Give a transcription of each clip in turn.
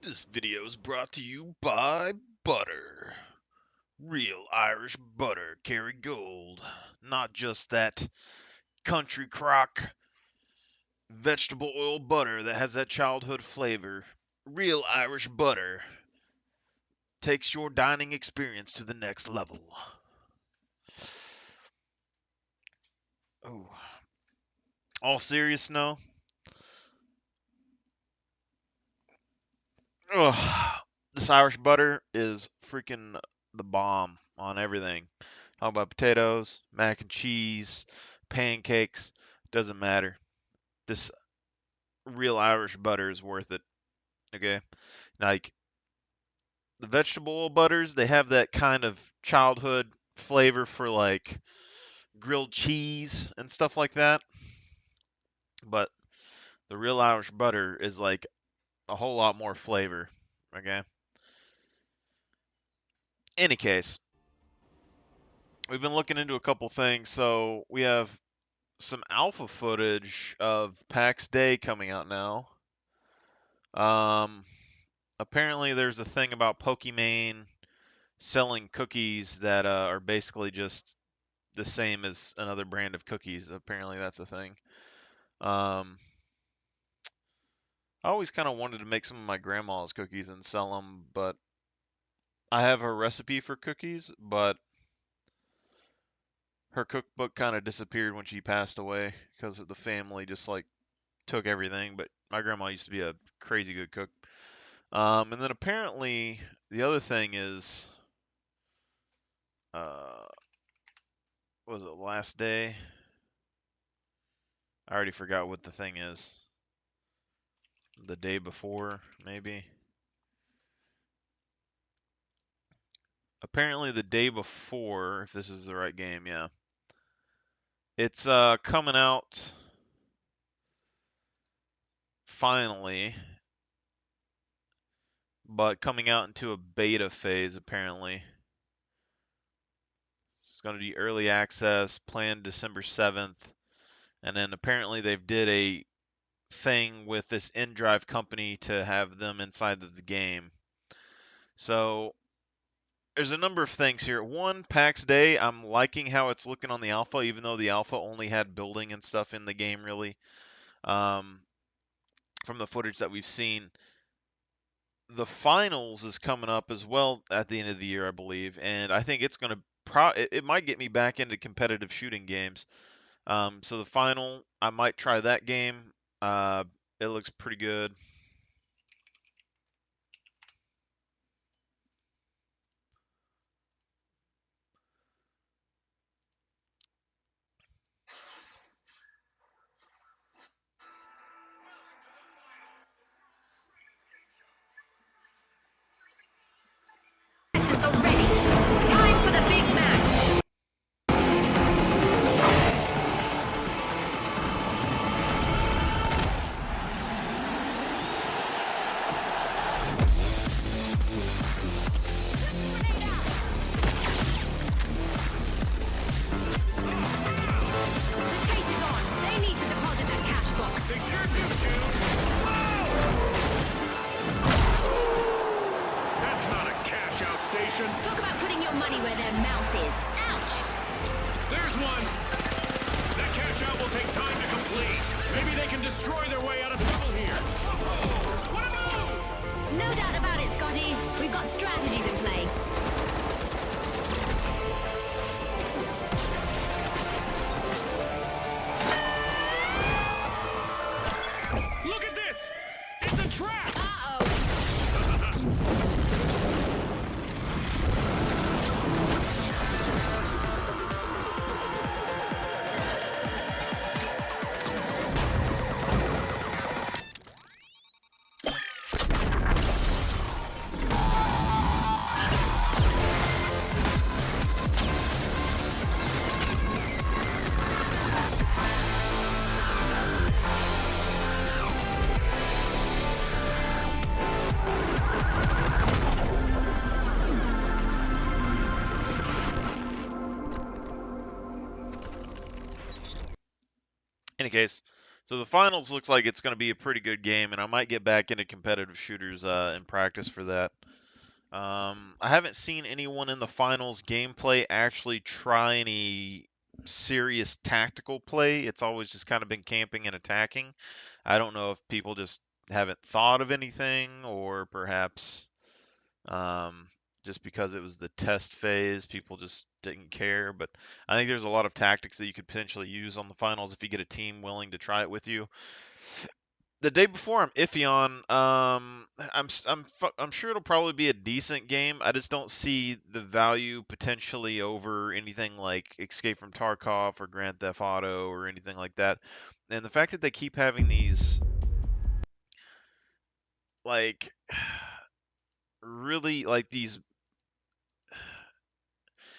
This video is brought to you by butter. Real Irish butter, Kerrygold. Not just that country crock vegetable oil butter that has that childhood flavor. Real Irish butter takes your dining experience to the next level. Oh, all serious now? Ugh, this Irish butter is freaking the bomb on everything. Talk about potatoes, mac and cheese, pancakes, doesn't matter. This real Irish butter is worth it. Okay, like the vegetable oil butters, they have that kind of childhood flavor for like grilled cheese and stuff like that. But the real Irish butter is like a whole lot more flavor. Okay. Any case, we've been looking into a couple things. So we have some alpha footage of PAX Day coming out now. Um, apparently there's a thing about Pokimane selling cookies that are basically just the same as another brand of cookies. Apparently that's a thing. Um, I always kind of wanted to make some of my grandma's cookies and sell them, but I have her recipe for cookies, but her cookbook kind of disappeared when she passed away because the family just like took everything. But my grandma used to be a crazy good cook. And then apparently the other thing is, uh, was it last day? I already forgot what the thing is. The day before, maybe. Apparently the day before, if this is the right game, yeah. It's coming out finally, but coming out into a beta phase apparently. It's going to be early access, planned December 7th, and then apparently they've did a thing with this InDrive company to have them inside of the game. So there's a number of things here. One, PAX Day, I'm liking how it's looking on the alpha, even though the alpha only had building and stuff in the game, really. From the footage that we've seen. The finals is coming up as well at the end of the year, I believe, and I think it's going to it might get me back into competitive shooting games. So the final, I might try that game. It looks pretty good. Contestants are ready. Time for the big match. The chase is on. They need to deposit that cash box. They sure do, Jude. That's not a cash-out station. Talk about putting your money where their mouth is. Ouch! There's one. That cash-out will take time to complete. Maybe they can destroy their way out of trouble here. What a move! No doubt about it, Scotty. We've got strategies in play. Look at this! It's a trap! Uh-oh. Any case, So the finals looks like it's going to be a pretty good game, and I might get back into competitive shooters in practice for that. I haven't seen anyone in the finals gameplay actually try any serious tactical play. It's always just kind of been camping and attacking. I don't know if people just haven't thought of anything, or perhaps um, just because it was the test phase, people just didn't care. But I think there's a lot of tactics that you could potentially use on the finals if you get a team willing to try it with you. The day before, I'm iffy on. I'm sure it'll probably be a decent game. I just don't see the value potentially over anything like Escape from Tarkov or Grand Theft Auto or anything like that. And the fact that they keep having these like really like these,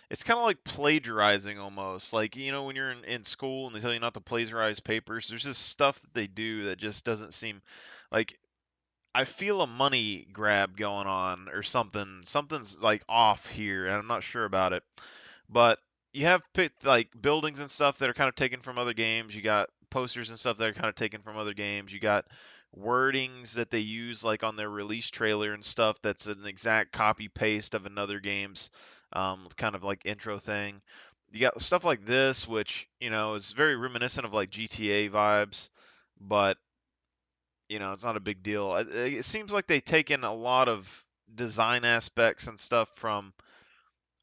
it's kind of like plagiarizing almost. Like, when you're in school and they tell you not to plagiarize papers, there's just stuff that they do that just doesn't seem like, I feel a money grab going on or something. Something's like off here, and I'm not sure about it. But you have picked like buildings and stuff that are kind of taken from other games. You got posters and stuff that are kind of taken from other games. You got wordings that they use like on their release trailer and stuff that's an exact copy paste of another game's kind of like intro thing. You got stuff like this, which is very reminiscent of like GTA vibes, but it's not a big deal. It seems like they take in a lot of design aspects and stuff from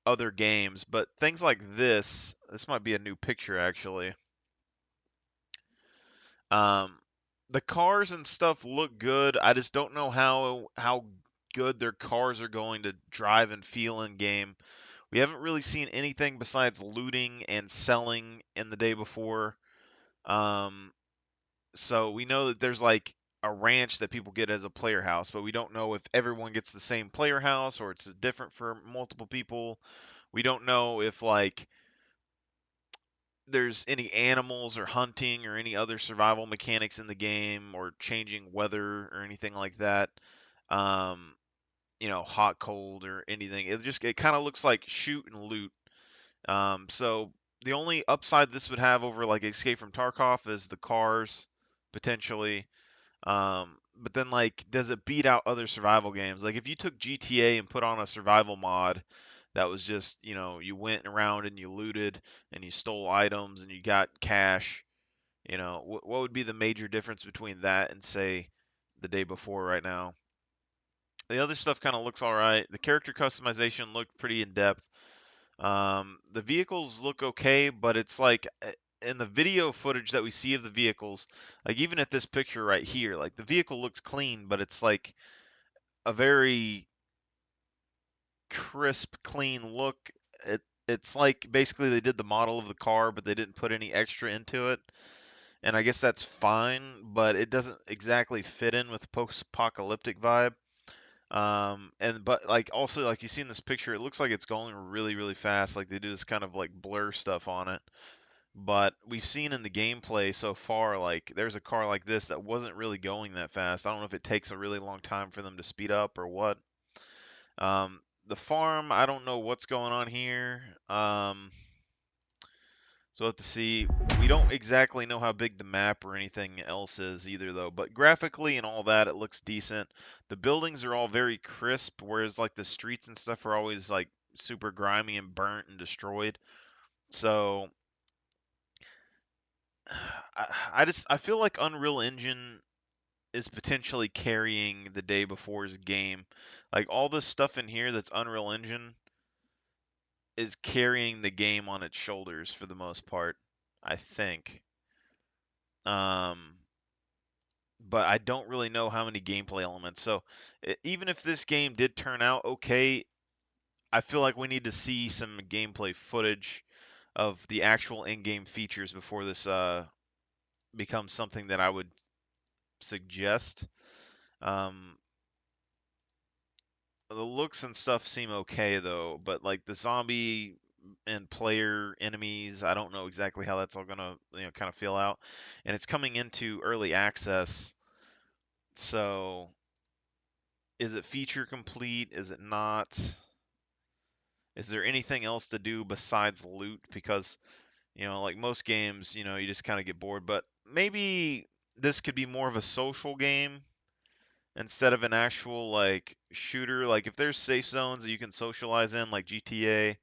other games, but things like this might be a new picture actually. Um, the cars and stuff look good. I just don't know how good their cars are going to drive and feel in game. We haven't really seen anything besides looting and selling in the day before. Um, So we know that there's like a ranch that people get as a player house, but we don't know if everyone gets the same player house or it's different for multiple people. We don't know if like there's any animals or hunting or any other survival mechanics in the game or changing weather or anything like that. Um, hot, cold or anything. It kind of looks like shoot and loot. So the only upside this would have over like Escape from Tarkov is the cars potentially. But then like, does it beat out other survival games? Like if you took GTA and put on a survival mod that was just, you went around and you looted and you stole items and you got cash, what would be the major difference between that and say the day before right now? The other stuff kind of looks all right. The character customization looked pretty in depth. The vehicles look okay, but it's like in the video footage that we see of the vehicles, like even at this picture right here, like the vehicle looks clean, but it's like a very crisp, clean look. It's like basically they did the model of the car, but they didn't put any extra into it. And I guess that's fine, but it doesn't exactly fit in with the post-apocalyptic vibe. But like also like you see in this picture, it looks like it's going really, really fast. Like they do this kind of like blur stuff on it. But we've seen in the gameplay so far, like there's a car like this that wasn't really going that fast. I don't know if it takes a really long time for them to speed up or what. The farm, I don't know what's going on here. So we'll have to see. We don't exactly know how big the map or anything else is either, though. But graphically and all that, it looks decent. The buildings are all very crisp, whereas like the streets and stuff are always like super grimy and burnt and destroyed. So I feel like Unreal Engine is potentially carrying the day before's game. Like all this stuff in here that's Unreal Engine is carrying the game on its shoulders for the most part, I think. Um, but I don't really know how many gameplay elements. So even if this game did turn out okay, I feel like we need to see some gameplay footage of the actual in-game features before this becomes something that I would suggest. Um, the looks and stuff seem okay though, but like the zombie and player enemies, I don't know exactly how that's all gonna kind of feel out. And it's coming into early access, so is it feature complete? Is it not? Is there anything else to do besides loot? Because like most games, you just kind of get bored. But maybe this could be more of a social game instead of an actual like shooter. Like if there's safe zones that you can socialize in, like GTA,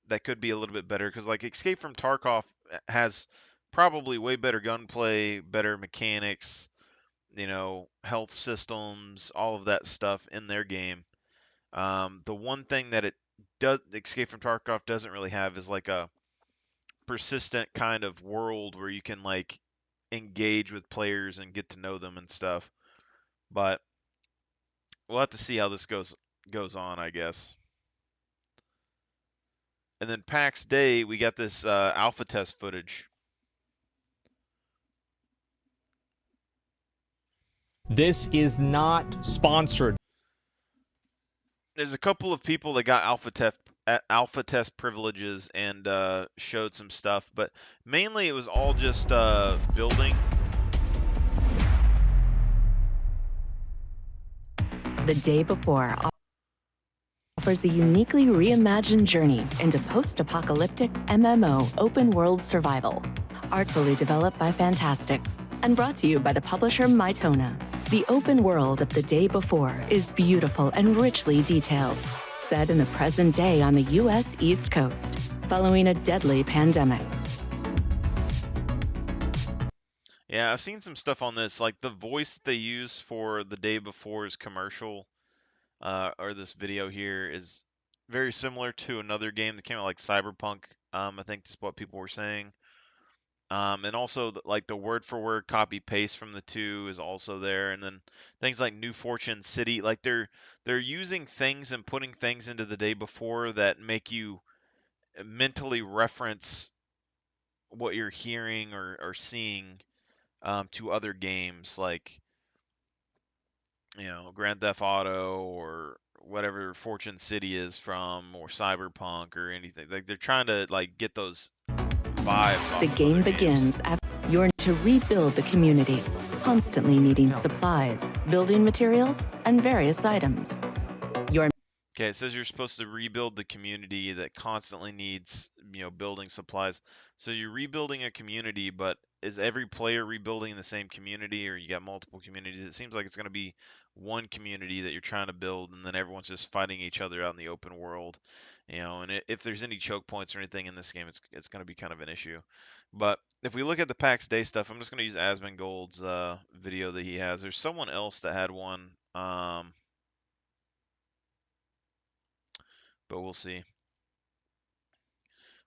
that could be a little bit better because like Escape from Tarkov has probably way better gunplay, better mechanics, health systems, all of that stuff in their game. The one thing that it does Escape from Tarkov doesn't really have is like a persistent kind of world where you can like engage with players and get to know them and stuff. But we'll have to see how this goes on, I guess. And then PAX Day, we got this alpha test footage. This is not sponsored. There's a couple of people that got alpha test privileges and showed some stuff, but mainly it was all just building. The Day Before offers a uniquely reimagined journey into post-apocalyptic MMO open-world survival, artfully developed by Fantastic and brought to you by the publisher Mytona. The open world of The Day Before is beautiful and richly detailed, set in the present day on the U.S. East Coast, following a deadly pandemic. Yeah, I've seen some stuff on this, like the voice that they use for The Day Before's commercial, or this video here, is very similar to another game that came out, like Cyberpunk. I think that's what people were saying. And also, like the word for word copy paste from the two is also there, and then things like New Fortune City, like they're using things and putting things into The Day Before that make you mentally reference what you're hearing or seeing to other games, like Grand Theft Auto or whatever Fortune City is from, or Cyberpunk or anything. Like they're trying to like get those vibes off The of game other games. begins after you're to rebuild the community, constantly needing supplies, building materials, and various items. Okay, it says you're supposed to rebuild the community that constantly needs, building supplies. So you're rebuilding a community, but is every player rebuilding the same community, or you got multiple communities? It seems like it's going to be one community that you're trying to build, and then everyone's just fighting each other out in the open world. And if there's any choke points or anything in this game, it's going to be kind of an issue. But if we look at the PAX Day stuff, I'm just going to use Asmongold's video that he has. There's someone else that had one. But we'll see.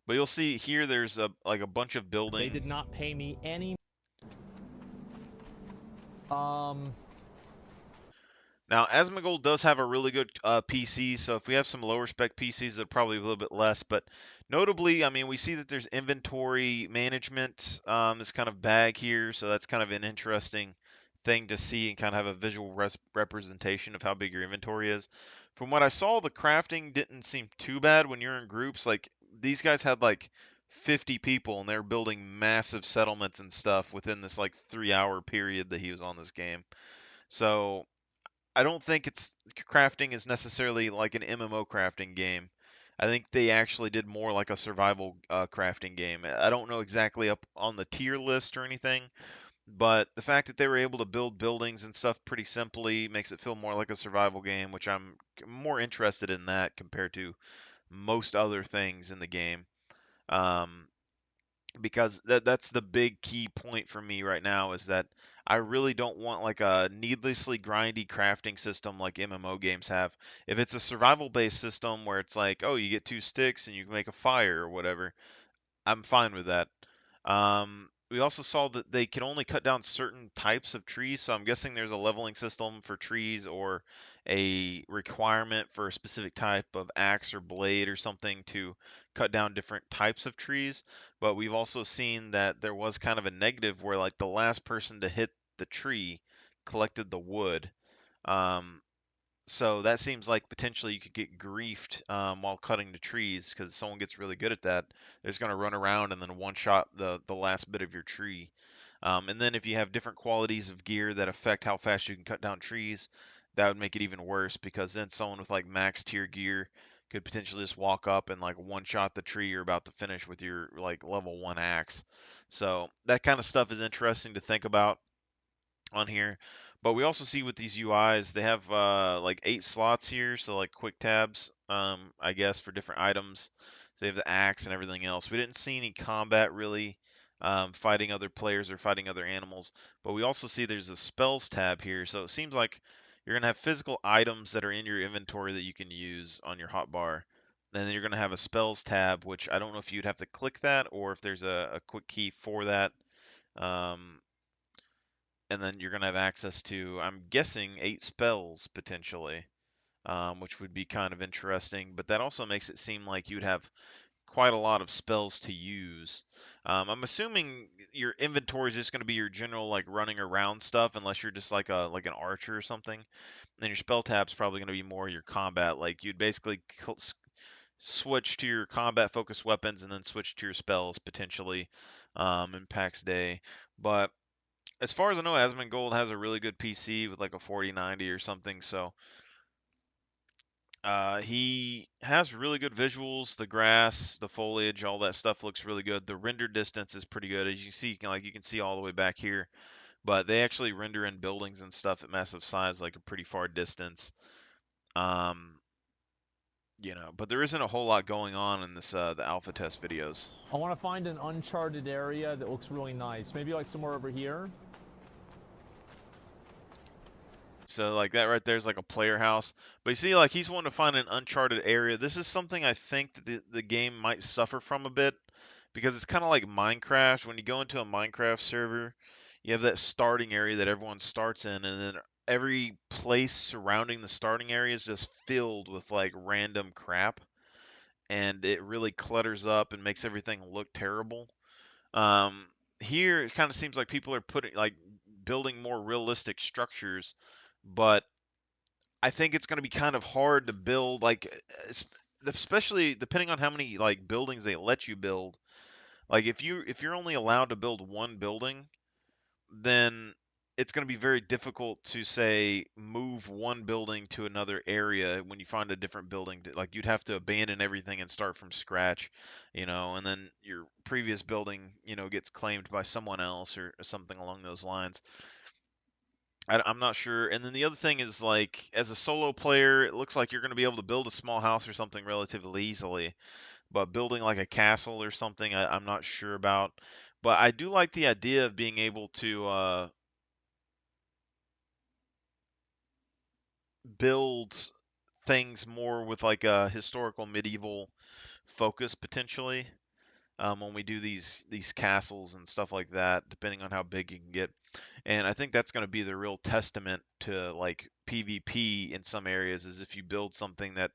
But you'll see here there's a bunch of building. They did not pay me any. Now, Asmongold does have a really good PC, so if we have some lower spec PCs, it'll probably be a little bit less. But notably, I mean, we see that there's inventory management, this kind of bag here, so that's kind of an interesting thing to see and kind of have a visual representation of how big your inventory is. From what I saw, the crafting didn't seem too bad when you're in groups. Like, these guys had like 50 people, and they were building massive settlements and stuff within this like 3-hour period that he was on this game. So I don't think it's crafting is necessarily like an MMO crafting game. I think they actually did more like a survival crafting game. I don't know exactly up on the tier list or anything, but the fact that they were able to build buildings and stuff pretty simply makes it feel more like a survival game, which I'm more interested in that compared to most other things in the game. Um, because that's the big key point for me right now is that I really don't want like a needlessly grindy crafting system like MMO games have. If it's a survival based system where it's like, oh, you get 2 sticks and you can make a fire or whatever, I'm fine with that. We also saw that they can only cut down certain types of trees, so I'm guessing there's a leveling system for trees or a requirement for a specific type of axe or blade or something to cut down different types of trees. But we've also seen that there was kind of a negative where like the last person to hit the tree collected the wood. Um, so that seems like potentially you could get griefed while cutting the trees because someone gets really good at that. They're just going to run around and then one shot the last bit of your tree. And then if you have different qualities of gear that affect how fast you can cut down trees, that would make it even worse because then someone with like max tier gear could potentially just walk up and like one shot the tree you're about to finish with your like level 1 axe. So that kind of stuff is interesting to think about. on here. But we also see with these UIs, they have like 8 slots here, so like quick tabs, I guess, for different items. So they have the axe and everything else. We didn't see any combat really, fighting other players or fighting other animals. But we also see there's a spells tab here, so it seems like you're gonna have physical items that are in your inventory that you can use on your hotbar. Then you're gonna have a spells tab, which I don't know if you'd have to click that or if there's a quick key for that. Um, and then you're going to have access to, I'm guessing, 8 spells potentially, which would be kind of interesting. But that also makes it seem like you'd have quite a lot of spells to use. I'm assuming your inventory is just going to be your general like running around stuff, unless you're just like an archer or something. And then your spell tab's probably going to be more your combat. Like you'd basically switch to your combat focused weapons and then switch to your spells potentially in PAX Day. But as far as I know, Asmongold has a really good PC with like a 4090 or something. So he has really good visuals. The grass, the foliage, all that stuff looks really good. The render distance is pretty good, as you see. You can see all the way back here. But they actually render in buildings and stuff at massive size, like a pretty far distance. Um, but there isn't a whole lot going on in this the alpha test videos. I want to find an uncharted area that looks really nice. Maybe like somewhere over here. So like that right there's like a player house. But you see, like he's wanting to find an uncharted area. This is something I think that the game might suffer from a bit, because it's kind of like Minecraft. When you go into a Minecraft server, you have that starting area that everyone starts in, and then every place surrounding the starting area is just filled with like random crap, and it really clutters up and makes everything look terrible. Um, Here it kind of seems like people are building more realistic structures, but I think it's going to be kind of hard to build, especially depending on how many like buildings they let you build. Like if you're only allowed to build one building, then it's going to be very difficult to say move one building to another area when you find a different building. Like you'd have to abandon everything and start from scratch, and then your previous building, gets claimed by someone else or something along those lines. I'm not sure. And then the other thing is, like, as a solo player, it looks like you're going to be able to build a small house or something relatively easily. But building like a castle or something, I'm not sure about. But I do like the idea of being able to build things more with like a historical medieval focus potentially. When we do these castles and stuff like that, depending on how big you can get. And I think that's going to be the real testament to like PvP in some areas, is if you build something that,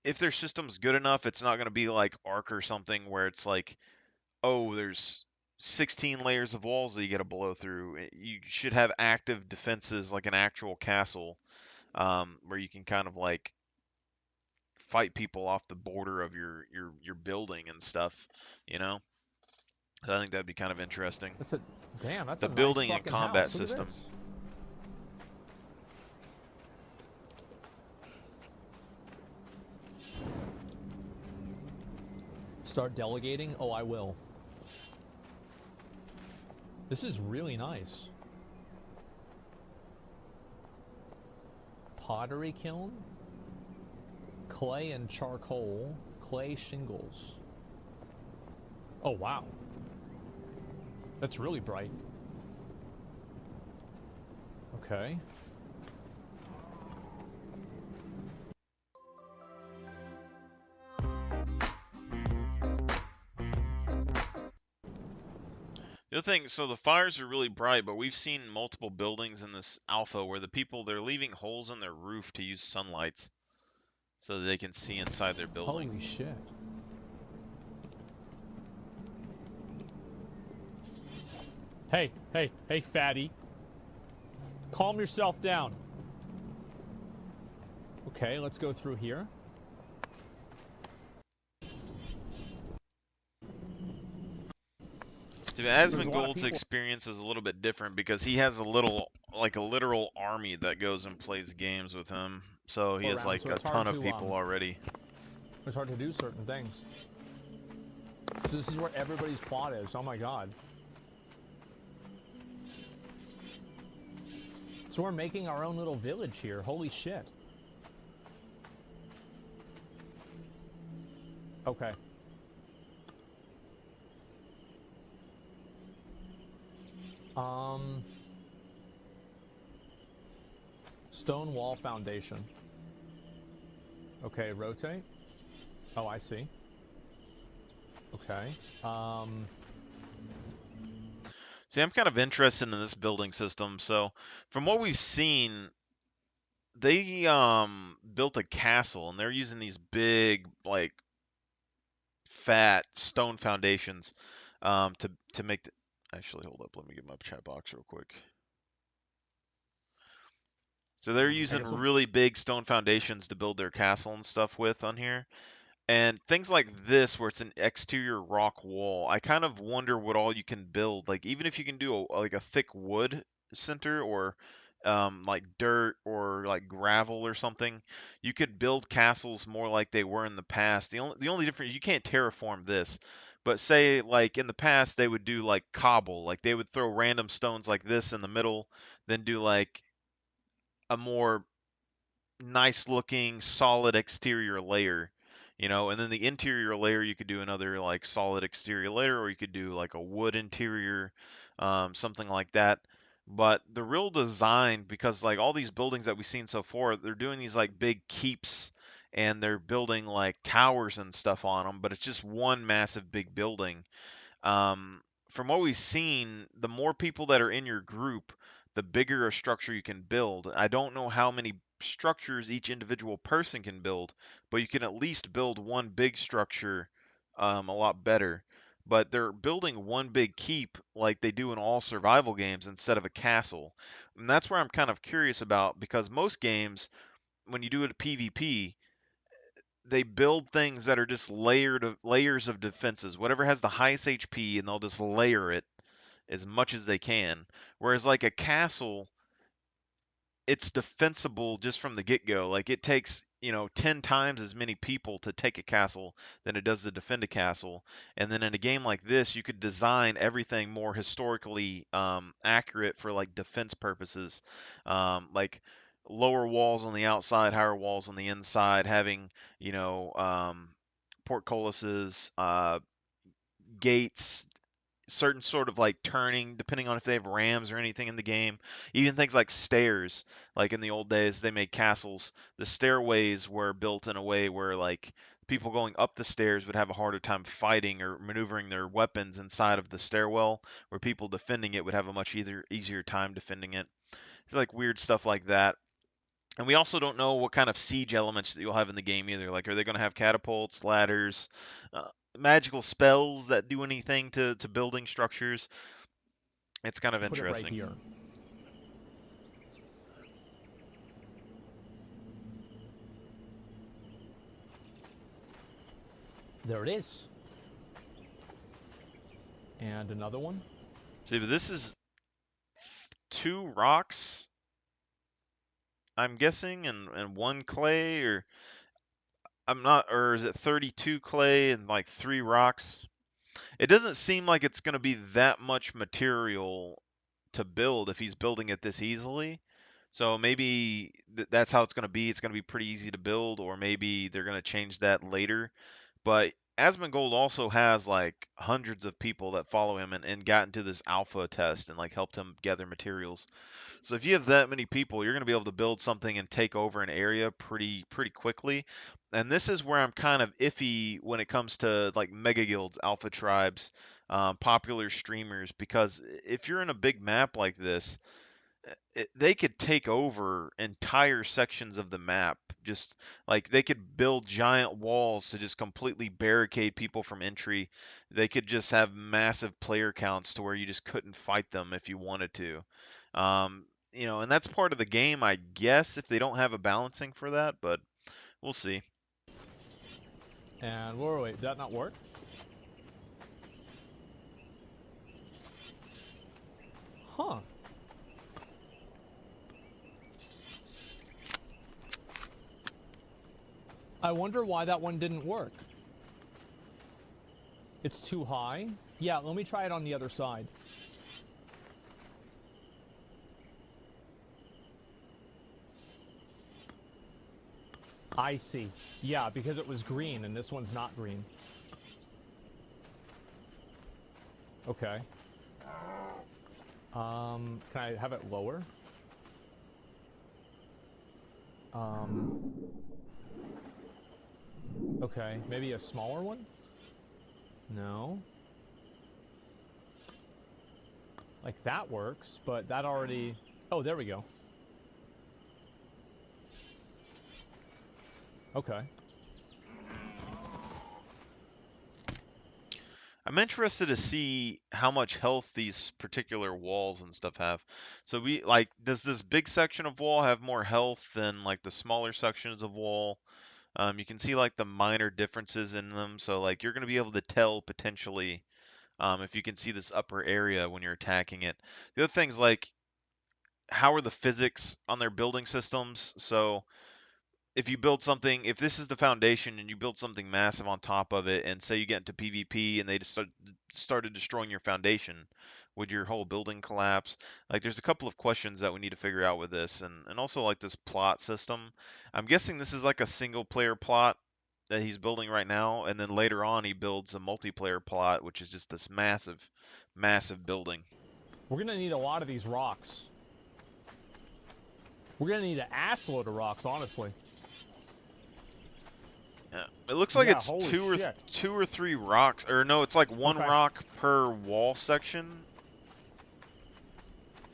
if their system's good enough, it's not going to be like Ark or something where it's like, oh, there's 16 layers of walls that you got to blow through. You should have active defenses like an actual castle, where you can kind of like fight people off the border of your building and stuff, you know? So I think that'd be kind of interesting. That's The a building nice and fucking combat house. Look at system. this. Start delegating? Oh, I will. This is really nice. Pottery kiln? Clay and charcoal. Clay shingles. Oh, wow. That's really bright. Okay. The other thing, so the fires are really bright, but we've seen multiple buildings in this alpha where they're leaving holes in their roof to use sunlights so that they can see inside their building. Holy shit. Hey, fatty. Calm yourself down. Okay, let's go through here. So Asmongold's experience is a little bit different because he has a literal army that goes and plays games with him. So he has like a ton of people already. It's hard to do certain things. So this is where everybody's plot is. Oh my god. So we're making our own little village here. Holy shit. Okay. Stone wall foundation. Okay, rotate. Oh, I see. Okay. See, I'm kind of interested in this building system. So, from what we've seen, they built a castle, and they're using these big, like, fat stone foundations to make. Actually, hold up. Let me get my chat box real quick. So they're using really big stone foundations to build their castle and stuff with on here. And things like this, where it's an exterior rock wall, I kind of wonder what all you can build. Like, even if you can do like a thick wood center, or like dirt or like gravel or something, you could build castles more like they were in the past. The only difference is you can't terraform this. But say like in the past they would do like cobble, like they would throw random stones like this in the middle, then do like a more nice looking solid exterior layer, and then the interior layer you could do another like solid exterior layer, or you could do like a wood interior, something like that. But the real design, because like all these buildings that we've seen so far, they're doing these like big keeps, and they're building like towers and stuff on them, but it's just one massive big building. From what we've seen, the more people that are in your group, the bigger a structure you can build. I don't know how many structures each individual person can build, but you can at least build one big structure a lot better. But they're building one big keep like they do in all survival games instead of a castle. And that's where I'm kind of curious about, because most games, when you do it at PvP, they build things that are just layers of defenses. Whatever has the highest HP, and they'll just layer it as much as they can. Whereas like a castle, it's defensible just from the get-go. Like it takes, 10 times as many people to take a castle than it does to defend a castle. And then in a game like this, you could design everything more historically accurate for like defense purposes. Like lower walls on the outside, higher walls on the inside, having, portcullises, gates, certain sort of like turning, depending on if they have rams or anything in the game. Even things like stairs, like in the old days, they made castles. The stairways were built in a way where like people going up the stairs would have a harder time fighting or maneuvering their weapons inside of the stairwell, where people defending it would have a much easier time defending it. It's like weird stuff like that. And we also don't know what kind of siege elements that you'll have in the game either. Like, are they going to have catapults, ladders, magical spells that do anything to building structures? It's kind of interesting. Put it right here. There it is. And another one. See, but this is 2 rocks, I'm guessing, and 1 clay, or I'm not, or is it 32 clay and like 3 rocks? It doesn't seem like it's going to be that much material to build if he's building it this easily. So maybe that's how it's going to be. It's going to be pretty easy to build, or maybe they're going to change that later. But Asmongold also has like hundreds of people that follow him, and got into this alpha test and like helped him gather materials. So if you have that many people, you're going to be able to build something and take over an area pretty quickly. And this is where I'm kind of iffy when it comes to like mega guilds, alpha tribes, popular streamers, because if you're in a big map like this, they could take over entire sections of the map. Just like they could build giant walls to just completely barricade people from entry. They could just have massive player counts to where you just couldn't fight them if you wanted to. And that's part of the game, I guess, if they don't have a balancing for that, but we'll see. And wait, did that not work? Huh. I wonder why that one didn't work. It's too high? Yeah, let me try it on the other side. I see. Yeah, because it was green and this one's not green. Okay. Can I have it lower? Okay, maybe a smaller one? No. Like that works, but that already... Oh, there we go. Okay. I'm interested to see how much health these particular walls and stuff have. So we like, does this big section of wall have more health than like the smaller sections of wall? You can see like the minor differences in them. So like you're going to be able to tell potentially if you can see this upper area when you're attacking it. The other thing's like, how are the physics on their building systems? So if you build something, if this is the foundation and you build something massive on top of it, and say you get into PvP and they just started destroying your foundation, would your whole building collapse? Like, there's a couple of questions that we need to figure out with this, and also like this plot system. I'm guessing this is like a single player plot that he's building right now, and then later on he builds a multiplayer plot, which is just this massive, massive building. We're gonna need a lot of these rocks. We're gonna need an assload of rocks, honestly. Yeah. It looks like Yeah, it's holy shit. two or three rocks, or no, it's like one Okay. rock per wall section.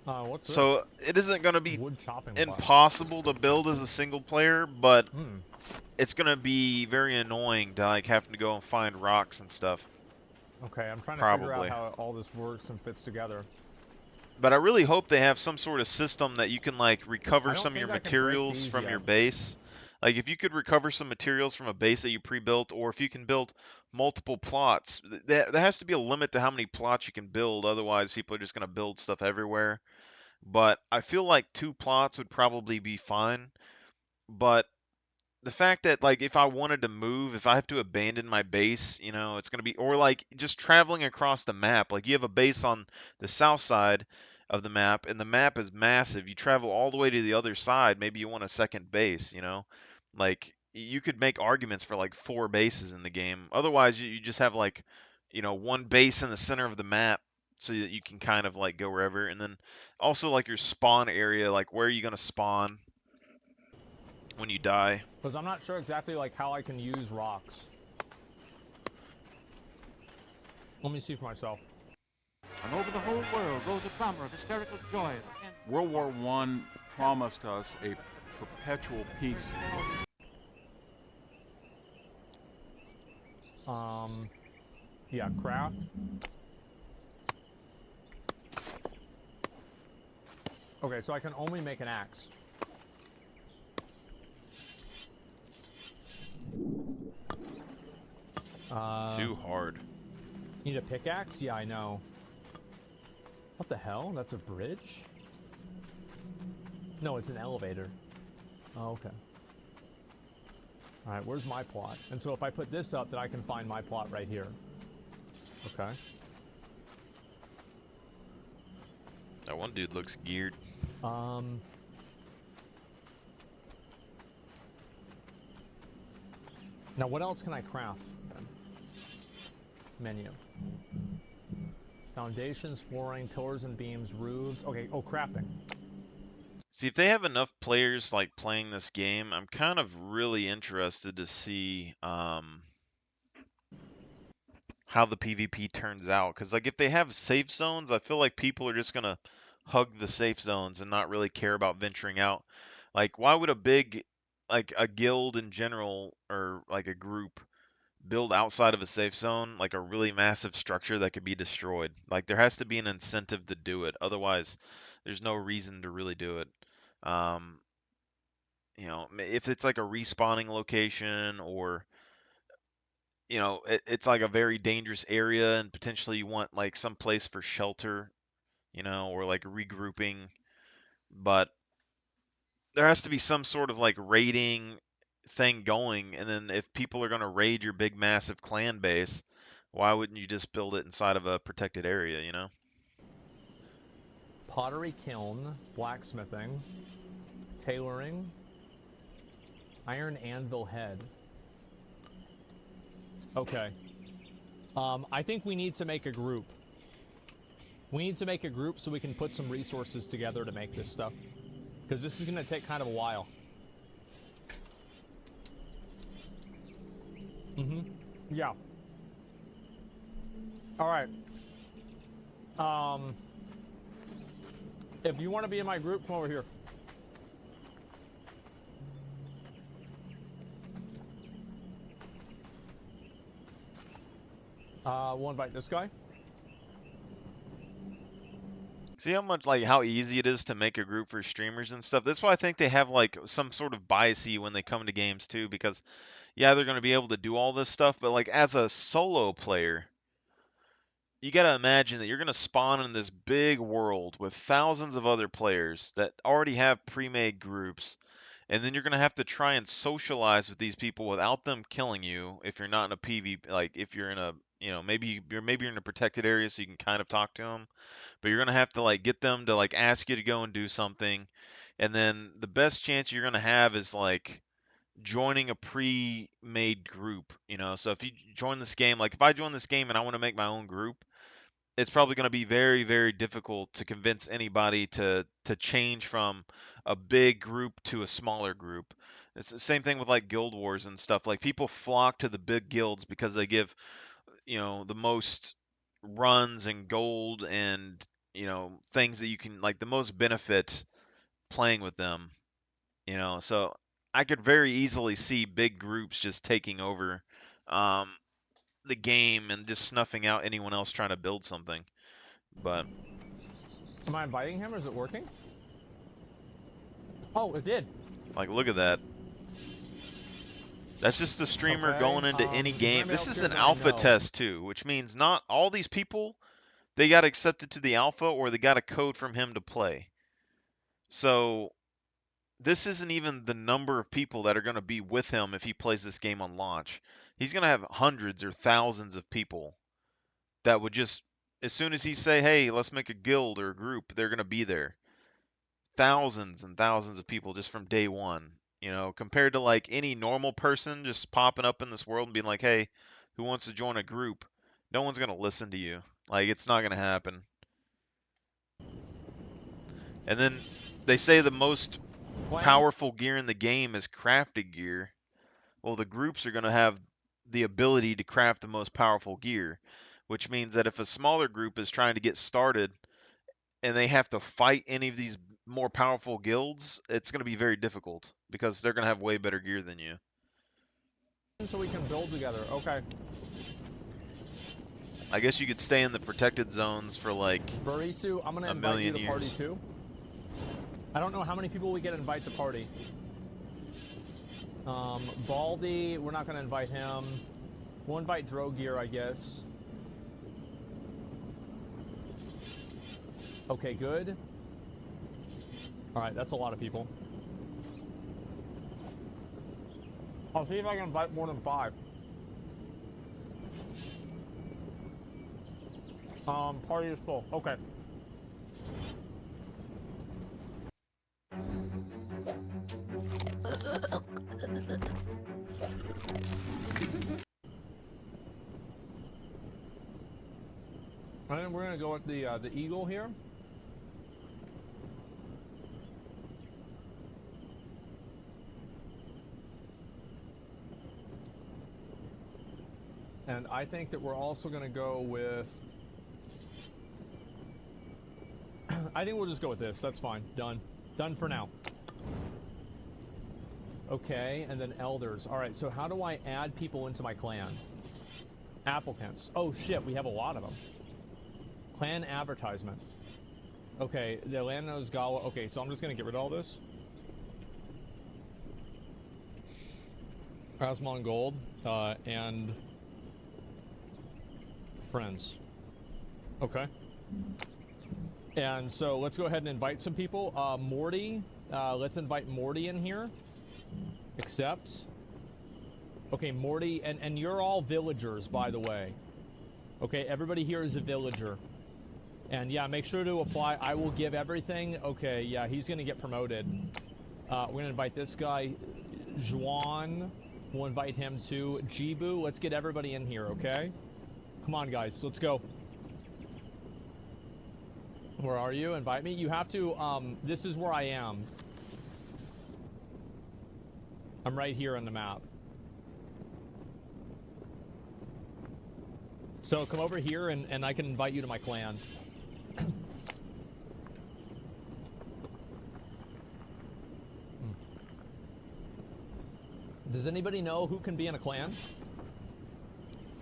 What's this? So it isn't going to be Wood chopping block. impossible to build as a single player, but Hmm. it's going to be very annoying to like having to go and find rocks and stuff. Okay, I'm trying to figure Probably. out how all this works and fits together. But I really hope they have some sort of system that you can like I recover don't some of your think I can break materials these from yet. your base. Like if you could recover some materials from a base that you pre-built, or if you can build multiple plots, there has to be a limit to how many plots you can build. Otherwise, people are just going to build stuff everywhere. But I feel like 2 plots would probably be fine. But the fact that like if I wanted to move, if I have to abandon my base, you know, it's going to be, or like just traveling across the map. Like you have a base on the south side of the map and the map is massive. You travel all the way to the other side, maybe you want a second base, you know? Like you could make arguments for like 4 bases in the game. Otherwise, you just have like, you know, one base in the center of the map so that you can kind of like go wherever. And then also like your spawn area, like where are you going to spawn when you die? Because I'm not sure exactly like how I can use rocks. Let me see for myself. And over the whole world rose a clamor of hysterical joy. World War I promised us a perpetual peace. Yeah, craft. Okay, so I can only make an axe. Too hard. Need a pickaxe? Yeah, I know. What the hell? That's a bridge? No, it's an elevator. Oh, okay. Alright, where's my plot? And so if I put this up, then I can find my plot right here. Okay. That one dude looks geared. Now what else can I craft then? Menu. Foundations, flooring, pillars and beams, roofs. Okay, oh, crafting. See, if they have enough players like playing this game, I'm kind of really interested to see how the PvP turns out. Because like if they have safe zones, I feel like people are just gonna hug the safe zones and not really care about venturing out. Like, why would a guild in general, or like a group, build outside of a safe zone, like a really massive structure that could be destroyed? Like there has to be an incentive to do it. Otherwise, there's no reason to really do it. Um, you know, if it's like a respawning location, or you know, it's like a very dangerous area and potentially you want like some place for shelter, you know, or like regrouping. But there has to be some sort of like raiding thing going, and then if people are going to raid your big massive clan base, why wouldn't you just build it inside of a protected area, you know? Pottery kiln, blacksmithing, tailoring, Iron Anvil Head. Okay. I think we need to make a group. We need to make a group so we can put some resources together to make this stuff. Because this is going to take kind of a while. Yeah. Alright. If you want to be in my group, come over here. We'll invite this guy. See how much, like, how easy it is to make a group for streamers and stuff? That's why I think they have, like, some sort of biasy when they come to games, too, because, yeah, they're going to be able to do all this stuff, but, like, as a solo player, you got to imagine that you're going to spawn in this big world with thousands of other players that already have pre-made groups, and then you're going to have to try and socialize with these people without them killing you if you're not in a PvP, like, if you're in a, you know, maybe you're in a protected area so you can kind of talk to them, but you're going to have to, like, get them to, like, ask you to go and do something, and then the best chance you're going to have is, like, joining a pre-made group, you know. So if you join this game, like if I join this game and I want to make my own group, it's probably going to be very, very difficult to convince anybody to change from a big group to a smaller group. It's the same thing with like guild wars and stuff. Like people flock to the big guilds because they give, you know, the most runs and gold and, you know, things that you can, like, the most benefit playing with them, you know. So I could very easily see big groups just taking over the game and just snuffing out anyone else trying to build something. But Am I inviting him or is it working? Oh, it did. like, look at that. That's just the streamer Okay, going into any game. email This is here an that I alpha know. test too, which means not all these people, they got accepted to the alpha or they got a code from him to play. So this isn't even the number of people that are going to be with him if he plays this game on launch. He's going to have hundreds or thousands of people that would just, as soon as he say, hey, let's make a guild or a group, they're going to be there. Thousands and thousands of people just from day one, you know, compared to like any normal person just popping up in this world and being like, hey, who wants to join a group? No one's going to listen to you. Like, it's not going to happen. And then they say the most powerful gear in the game is crafted gear. Well, the groups are going to have the ability to craft the most powerful gear, which means that if a smaller group is trying to get started and they have to fight any of these more powerful guilds, it's going to be very difficult because they're going to have way better gear than you. So we can build together. Okay. I guess you could stay in the protected zones for like Barisu, I'm gonna a invite you million to party years. too. I don't know how many people we get to invite to party. Baldy, we're not gonna invite him. We'll invite Drogear, I guess. Okay, good. Alright, that's a lot of people. I'll see if I can invite more than 5. Party is full. Okay. And then we're gonna go with the eagle here. And I think that we're also gonna go with. I think we'll just go with this. That's fine. Done. Done for now. Okay, and then elders. All right, so how do I add people into my clan? Applicants. Oh shit, we have a lot of them. Clan advertisement. Okay, the land knows Gawa. Okay, so I'm just gonna get rid of all this. Rasmon Gold, and friends. Okay. And so let's go ahead and invite some people. Morty, let's invite Morty in here. Accept. Okay, Morty, and you're all villagers, by the way. Okay, everybody here is a villager. And yeah, make sure to apply. I will give everything. Okay, yeah, he's gonna get promoted. We're gonna invite this guy. Juan, we'll invite him to Jibu. Let's get everybody in here, okay? Come on, guys, let's go. Where are you? Invite me. You have to, this is where I am. I'm right here on the map. So come over here and I can invite you to my clan. Does anybody know who can be in a clan?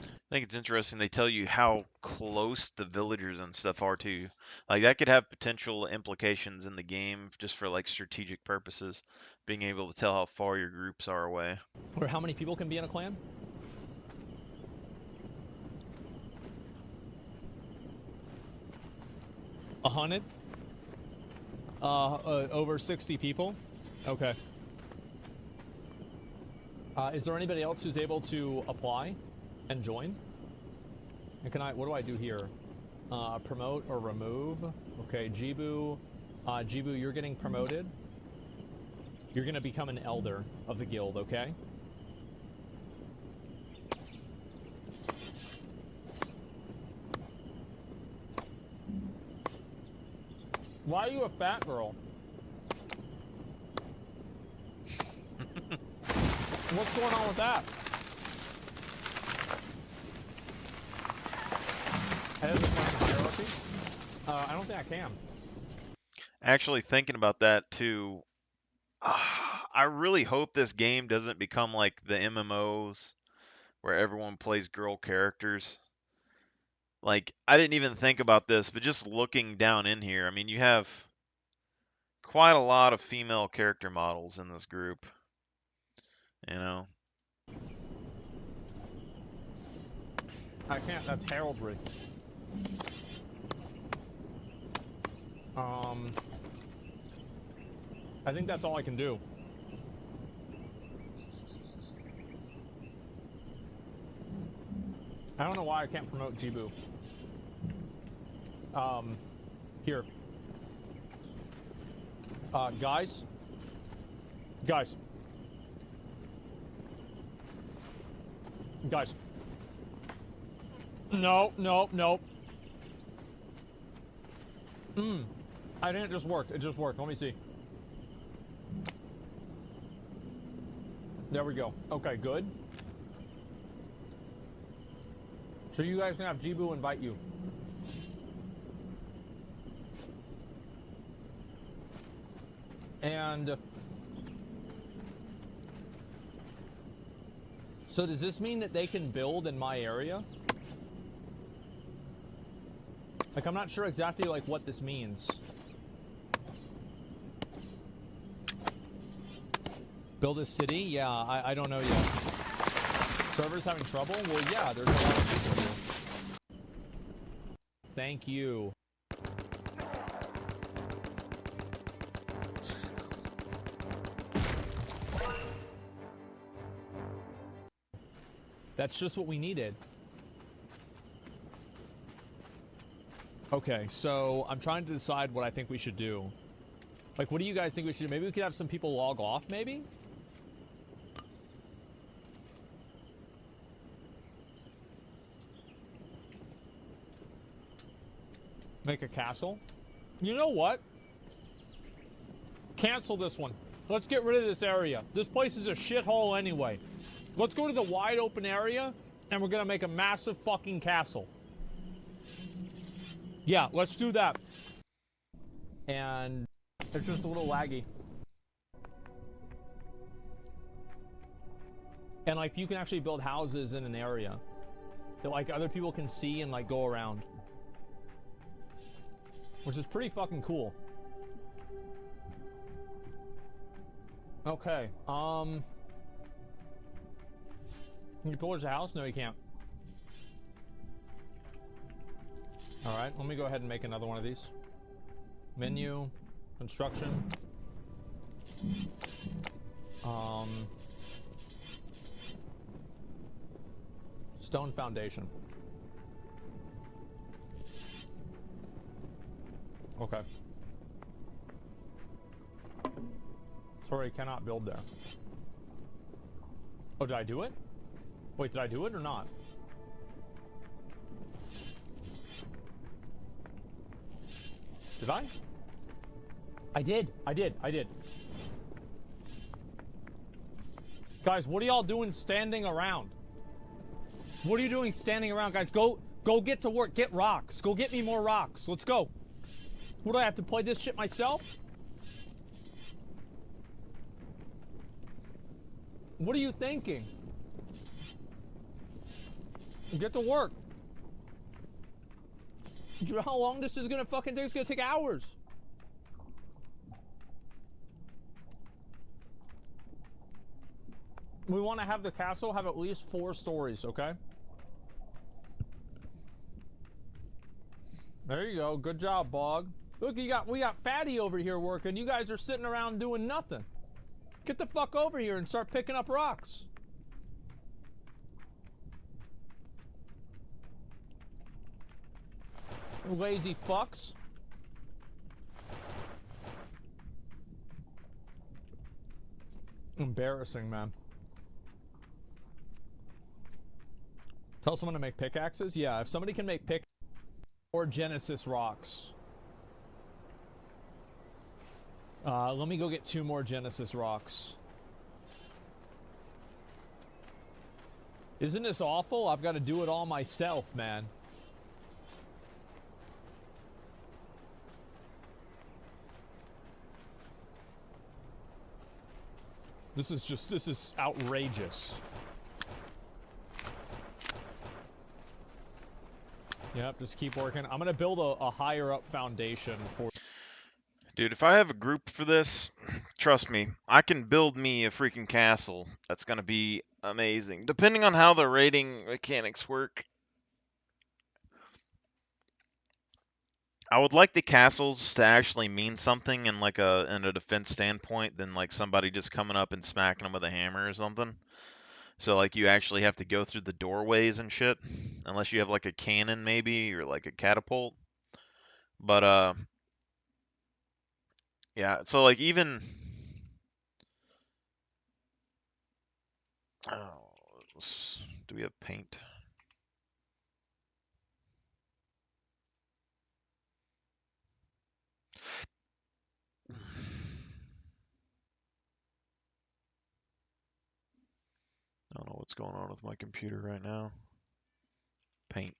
I think it's interesting they tell you how close the villagers and stuff are to you. Like that could have potential implications in the game just for like strategic purposes, being able to tell how far your groups are away. Or how many people can be in a clan? A 100? Over 60 people? Okay. Is there anybody else who's able to apply and join? And can I, what do I do here? Promote or remove? Okay, Jibu. Jibu, you're getting promoted. You're gonna become an elder of the guild, okay? Why are you a fat girl? What's going on with that? As a hierarchy? I don't think I can. Actually thinking about that too, I really hope this game doesn't become like the MMOs where everyone plays girl characters. Like, I didn't even think about this, but just looking down in here, I mean, you have quite a lot of female character models in this group. You know? I can't, that's heraldry. I think that's all I can do. I don't know why I can't promote Jibu. Here. Guys. Guys. Guys. No, no, no. I think it just worked. It just worked. Let me see. There we go. Okay, good. So you guys can have Jibu invite you. And so does this mean that they can build in my area? Like, I'm not sure exactly like what this means. Build a city? Yeah, I don't know yet. Server's having trouble? Well, yeah, there's a lot of people here. Thank you. That's just what we needed. Okay, so I'm trying to decide what I think we should do. Like, what do you guys think we should do? Maybe we could have some people log off, maybe? Make a castle? You know what? Cancel this one. Let's get rid of this area. This place is a shithole anyway. Let's go to the wide open area, and we're gonna make a massive fucking castle. Yeah, let's do that. And it's just a little laggy. And like, you can actually build houses in an area that like other people can see and like go around. Which is pretty fucking cool. Okay, can you pillage a house? No, you can't. Alright, let me go ahead and make another one of these. Menu, construction. Stone foundation. Okay. Sorry, cannot build there. Oh, did I do it? Wait, did I do it or not? Did I? I did. Guys, what are y'all doing standing around? What are you doing standing around, guys? Go get to work. Get rocks. Go get me more rocks. Let's go. What, do I have to play this shit myself? What are you thinking? Get to work. Do you know how long this is gonna fucking take? It's gonna take hours. We want to have the castle have at least 4 stories, okay? There you go. Good job, Bog. Look, we got Fatty over here working. You guys are sitting around doing nothing. Get the fuck over here and start picking up rocks. Lazy fucks. Embarrassing, man. Tell someone to make pickaxes? Yeah, if somebody can make pick or Genesis rocks. Let me go get 2 more Genesis rocks. Isn't this awful? I've got to do it all myself, man. This is outrageous. Yep, just keep working. I'm gonna build a higher up foundation for. Dude, if I have a group for this, trust me, I can build me a freaking castle. That's gonna be amazing. Depending on how the raiding mechanics work. I would like the castles to actually mean something in like in a defense standpoint than like somebody just coming up and smacking them with a hammer or something. So like you actually have to go through the doorways and shit, unless you have like a cannon maybe or like a catapult. But yeah, so like even do we have paint? I don't know what's going on with my computer right now. Paint.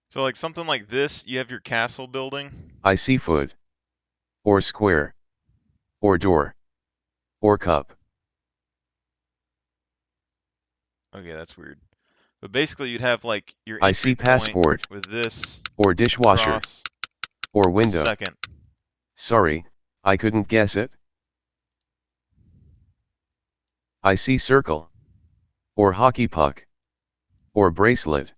So like something like this, you have your castle building. I see foot. Or square. Or door. Or cup. Okay, that's weird. But basically you'd have like your I see entry point passport. with this. Or dishwasher. Cross, Or window. second. Sorry, I couldn't guess it. I see circle. Or hockey puck. Or bracelet.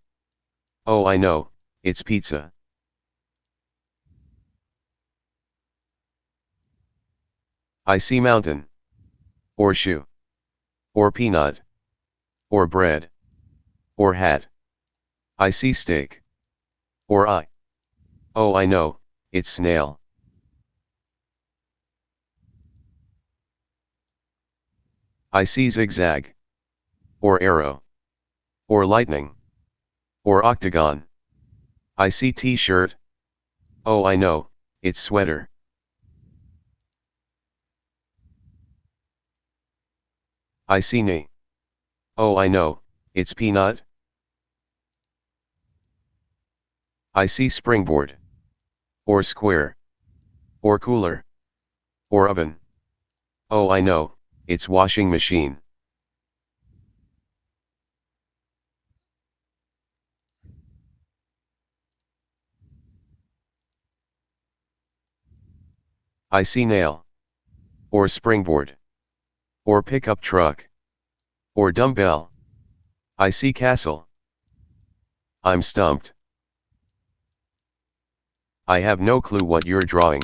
Oh, I know, it's pizza. I see mountain. Or shoe. Or peanut. Or bread. Or hat. I see steak. Or eye. Oh, I know, it's snail. I see zigzag. Or arrow. Or lightning. Or octagon. I see t-shirt. Oh, I know, it's sweater. I see knee. Oh, I know, it's peanut. I see springboard. Or square. or cooler, or oven. Oh, I know, it's washing machine. I see nail, or springboard, or pickup truck, or dumbbell. I see castle. I'm stumped. I have no clue what you're drawing.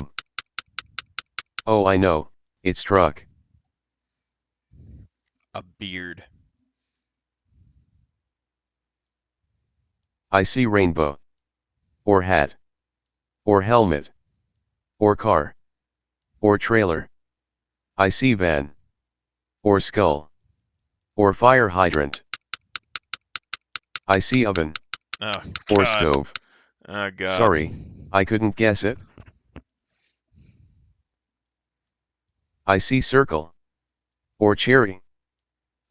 Oh, I know, it's truck. A beard. I see rainbow, or hat, or helmet, or car, or trailer. I see van, or skull, or fire hydrant. I see oven, Oh, or God. stove. Oh, God. Sorry, I couldn't guess it. I see circle, or cherry,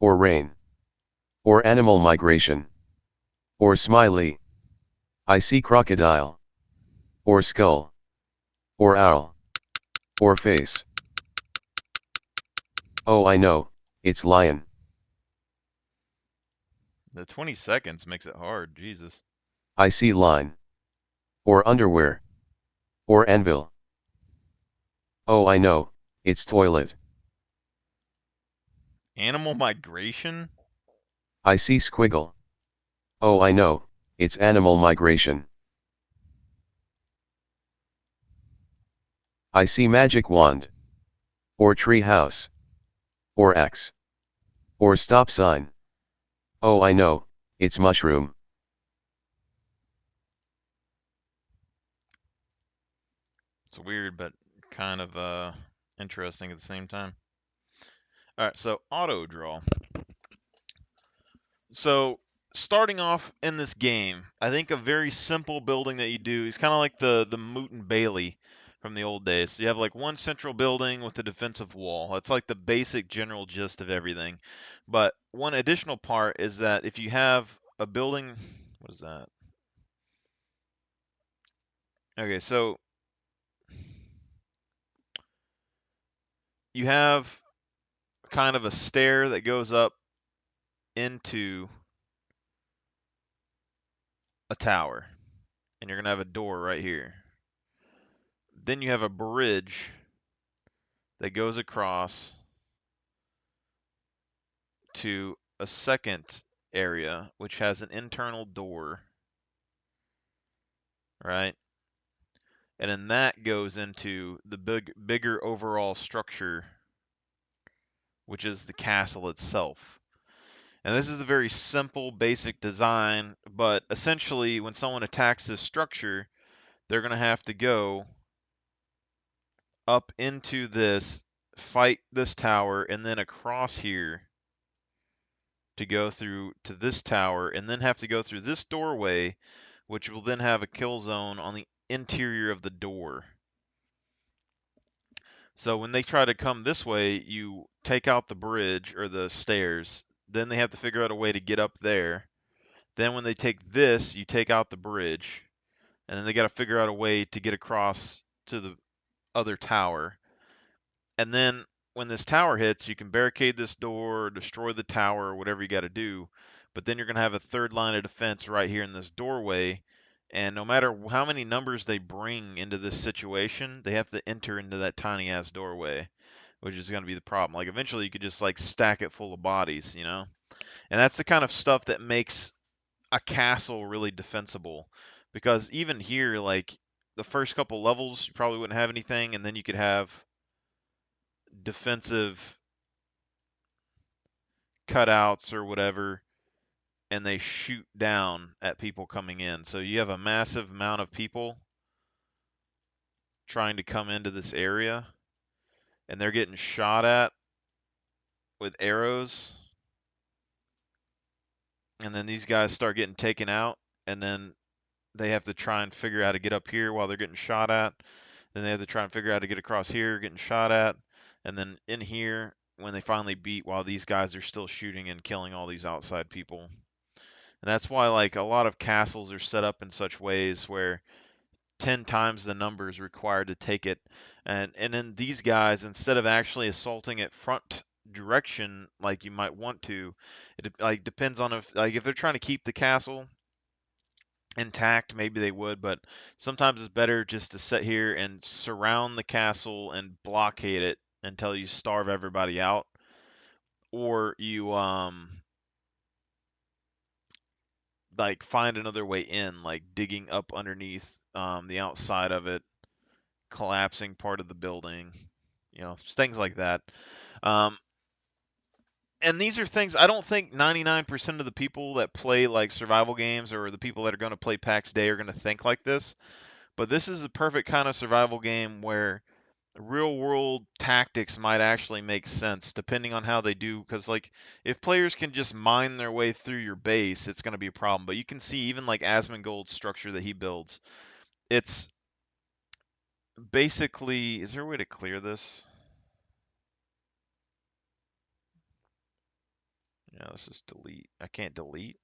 or rain, or animal migration, or smiley. I see crocodile, or skull, or owl, or face. Oh, I know, it's lion. The 20 seconds makes it hard. Jesus. I see line, or underwear, or anvil. Oh, I know, it's toilet. Animal migration? I see squiggle. Oh, I know, it's animal migration. I see magic wand, or tree house, or axe, or stop sign. Oh, I know, it's mushroom. It's weird, but kind of interesting at the same time. All right, so auto draw. So starting off in this game, I think a very simple building that you do is kind of like the Moot and Bailey from the old days. So you have like one central building with a defensive wall. That's like the basic general gist of everything. But one additional part is that if you have a building, what is that? Okay, so you have kind of a stair that goes up into a tower, and you're going to have a door right here. Then you have a bridge that goes across to a second area, which has an internal door, right? And then that goes into the bigger overall structure, which is the castle itself. And this is a very simple, basic design, but essentially, when someone attacks this structure, they're going to have to go up into this, fight this tower, and then across here to go through to this tower, and then have to go through this doorway, which will then have a kill zone on the interior of the door. So when they try to come this way, you take out the bridge or the stairs. Then they have to figure out a way to get up there. Then when they take this, you take out the bridge. And then they got to figure out a way to get across to the other tower. And then when this tower hits, you can barricade this door, destroy the tower, or whatever you got to do. But then you're going to have a third line of defense right here in this doorway. And no matter how many numbers they bring into this situation, they have to enter into that tiny ass doorway, which is going to be the problem. Like eventually you could just like stack it full of bodies, you know? And that's the kind of stuff that makes a castle really defensible. Because even here, like the first couple levels, you probably wouldn't have anything, and then you could have defensive cutouts or whatever, and they shoot down at people coming in. So you have a massive amount of people trying to come into this area, and they're getting shot at with arrows. And then these guys start getting taken out, and then they have to try and figure out how to get up here while they're getting shot at. Then they have to try and figure out how to get across here, getting shot at. And then in here, when they finally beat, while these guys are still shooting and killing all these outside people. And that's why like a lot of castles are set up in such ways where 10 times the numbers required to take it. And then these guys, instead of actually assaulting it front direction like you might want to, it like depends on if they're trying to keep the castle intact, maybe they would, but sometimes it's better just to sit here and surround the castle and blockade it until you starve everybody out, or you like find another way in, like digging up underneath the outside of it, collapsing part of the building, just things like that. And these are things I don't think 99% of the people that play like survival games or the people that are going to play PAX Day are going to think like this. But this is a perfect kind of survival game where real world tactics might actually make sense depending on how they do. Because like if players can just mine their way through your base, it's going to be a problem. But you can see even like Asmongold's structure that he builds, it's basically, is there a way to clear this? Yeah, let's just delete. I can't delete.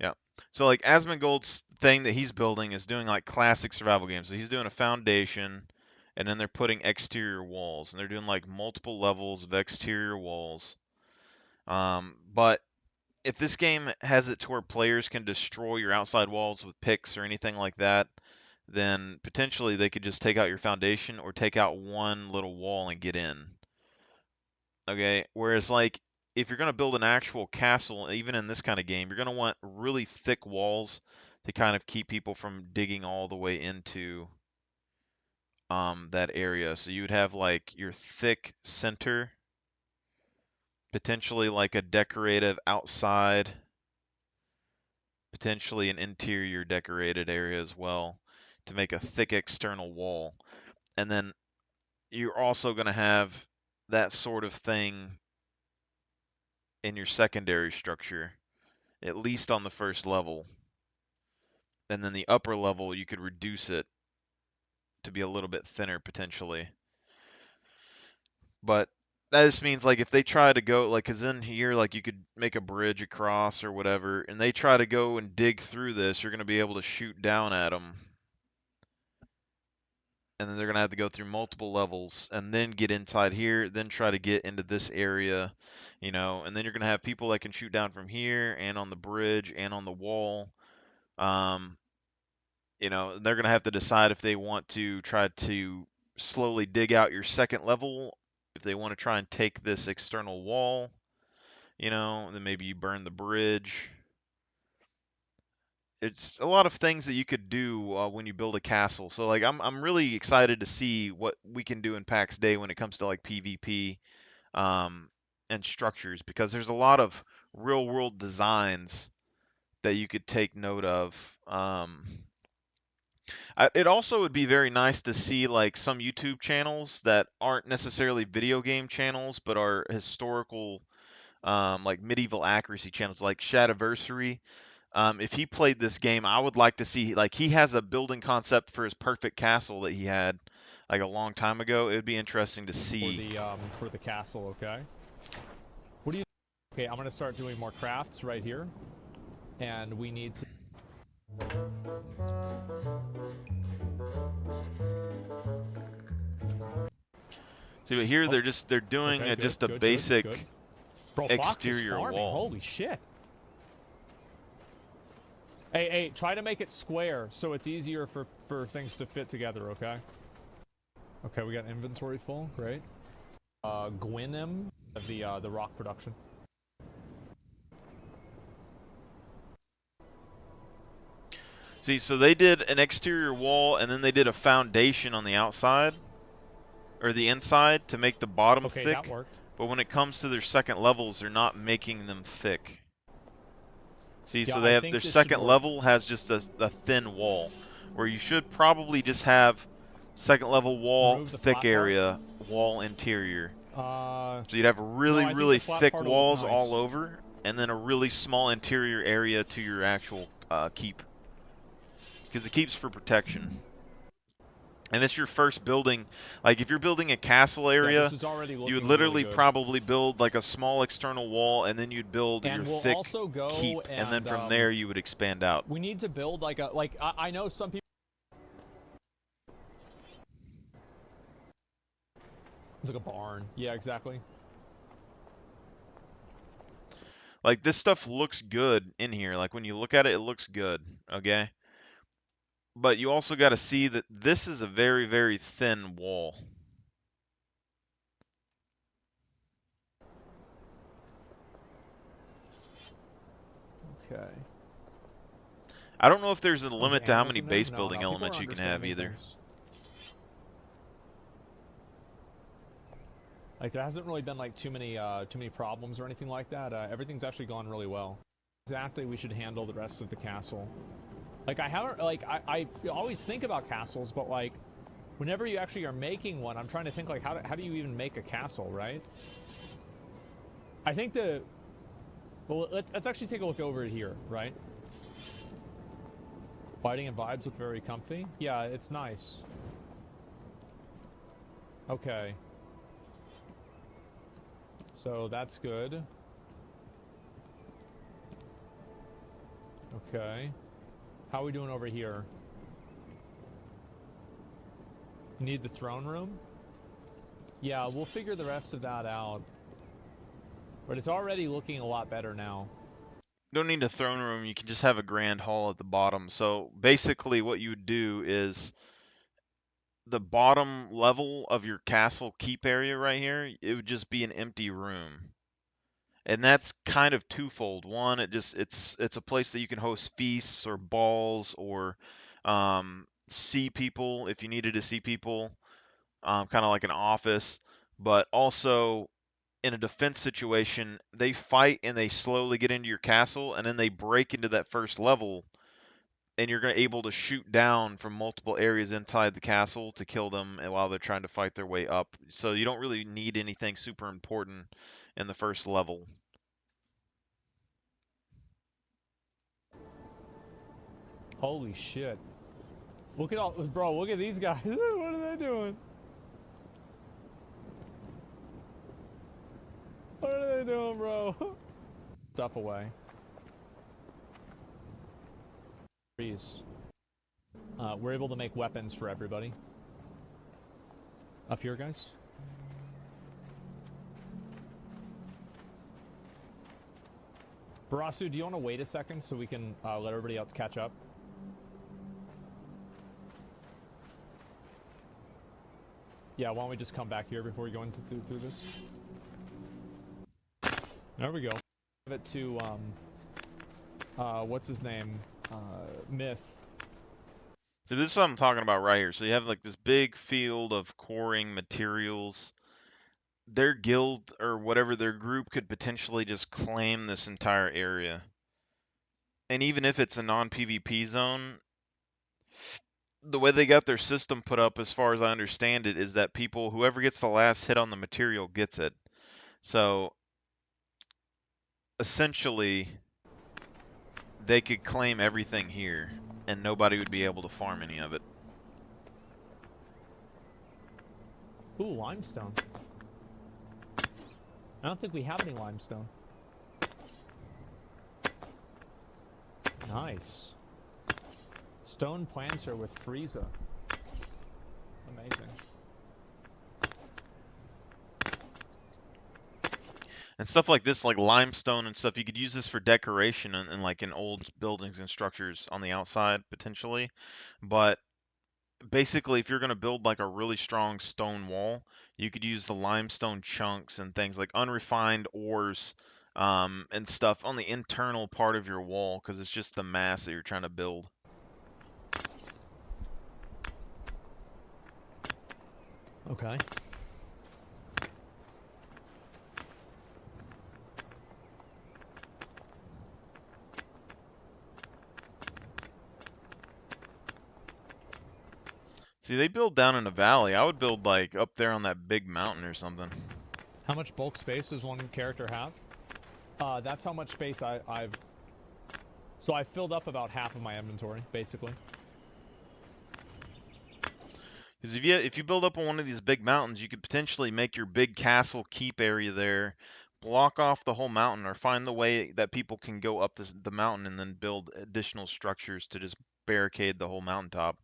Yeah. So like Asmongold's thing that he's building is doing like classic survival games. So he's doing a foundation, and then they're putting exterior walls, and they're doing like multiple levels of exterior walls. But if this game has it to where players can destroy your outside walls with picks or anything like that, then potentially they could just take out your foundation or take out one little wall and get in. Okay, whereas like if you're going to build an actual castle, even in this kind of game, you're going to want really thick walls to kind of keep people from digging all the way into that area. So you would have like your thick center, potentially like a decorative outside, potentially an interior decorated area as well to make a thick external wall. And then you're also going to have that sort of thing in your secondary structure, at least on the first level. And then the upper level, you could reduce it to be a little bit thinner potentially. But that just means like if they try to go, like, because in here, like you could make a bridge across or whatever, and they try to go and dig through this, you're going to be able to shoot down at them. And then they're going to have to go through multiple levels and then get inside here, then try to get into this area, and then you're going to have people that can shoot down from here and on the bridge and on the wall. They're going to have to decide if they want to try to slowly dig out your second level, if they want to try and take this external wall, then maybe you burn the bridge. It's a lot of things that you could do when you build a castle. So like I'm really excited to see what we can do in PAX Day when it comes to like PvP and structures, because there's a lot of real world designs that you could take note of. It also would be very nice to see like some YouTube channels that aren't necessarily video game channels, but are historical, like medieval accuracy channels, like Shadiversary. If he played this game, I would like to see, like, he has a building concept for his perfect castle that he had like a long time ago. It would be interesting to see. For the castle, okay? What do you? Okay, I'm gonna start doing more crafts right here, and we need to. See, but here they're doing Okay, just a basic good. Bro, Fox is exterior farming. wall. Holy shit! Hey, try to make it square so it's easier for things to fit together, okay? Okay, we got inventory full, great. Gwynnem, the rock production. See, so they did an exterior wall, and then they did a foundation on the outside, or the inside, to make the bottom Okay, thick. that worked. But when it comes to their second levels, they're not making them thick. See, Yeah, so they I have think their this should second work. level has just a thin wall, where you should probably just have second level wall, Remove the thick flat part? area, wall interior. Uh, So you'd have really, I think really the flat thick part will look walls nice. all over, and then a really small interior area to your actual keep. Because the keep's for protection. And it's your first building. Like if you're building a castle Yeah, area, this is already looking you would really literally good. probably build like a small external wall, and then you'd build your And we'll thick also go keep, and then from and, there you would expand out. we need to build like a I know some people. It's like a barn. Yeah, exactly. Like this stuff looks good in here. Like when you look at it, it looks good. Okay. But you also got to see that this is a very, very thin wall. Okay. I don't know if there's a limit Okay, to how animals many in there? base No, building no, people elements are you can have understanding either. things. Like there hasn't really been like too many problems or anything like that. Everything's actually gone really well. Exactly, we should handle the rest of the castle. Like I haven't like I always think about castles, but like whenever you actually are making one, I'm trying to think like how do you even make a castle, right? I think well, let's actually take a look over here, right? Lighting and vibes look very comfy. Yeah, it's nice. Okay. So that's good. Okay. How are we doing over here? Need the throne room? Yeah, we'll figure the rest of that out. But it's already looking a lot better now. You don't need a throne room, you can just have a grand hall at the bottom. So basically what you would do is the bottom level of your castle keep area right here, it would just be an empty room. And that's kind of twofold. One, it's a place that you can host feasts or balls or see people if you needed to see people, kind of like an office. But also in a defense situation, they fight and they slowly get into your castle, and then they break into that first level, and you're able to shoot down from multiple areas inside the castle to kill them while they're trying to fight their way up. So you don't really need anything super important in the first level. Holy shit. Look at all, bro, look at these guys. What are they doing? What are they doing, bro? Stuff away. Freeze. We're able to make weapons for everybody. Up here, guys. Barasu, do you want to wait a second so we can let everybody else catch up? Yeah, why don't we just come back here before we go into through this? There we go. Give it to what's his name? Myth. So this is what I'm talking about right here. So you have like this big field of coring materials. Their guild or whatever their group could potentially just claim this entire area. And even if it's a non-PvP zone, the way they got their system put up, as far as I understand it, is that whoever gets the last hit on the material gets it. So essentially, they could claim everything here, and nobody would be able to farm any of it. Ooh, limestone. I don't think we have any limestone. Nice. Stone planter with Frieza. Amazing. And stuff like this, like limestone and stuff, you could use this for decoration and like in old buildings and structures on the outside, potentially. But basically, if you're going to build like a really strong stone wall, you could use the limestone chunks and things like unrefined ores and stuff on the internal part of your wall, because it's just the mass that you're trying to build. Okay. See, they build down in a valley. I would build like up there on that big mountain or something. How much bulk space does one character have? That's how much space I've... So I filled up about half of my inventory, basically. Because if you build up on one of these big mountains, you could potentially make your big castle keep area there, block off the whole mountain, or find the way that people can go up the mountain and then build additional structures to just barricade the whole mountaintop.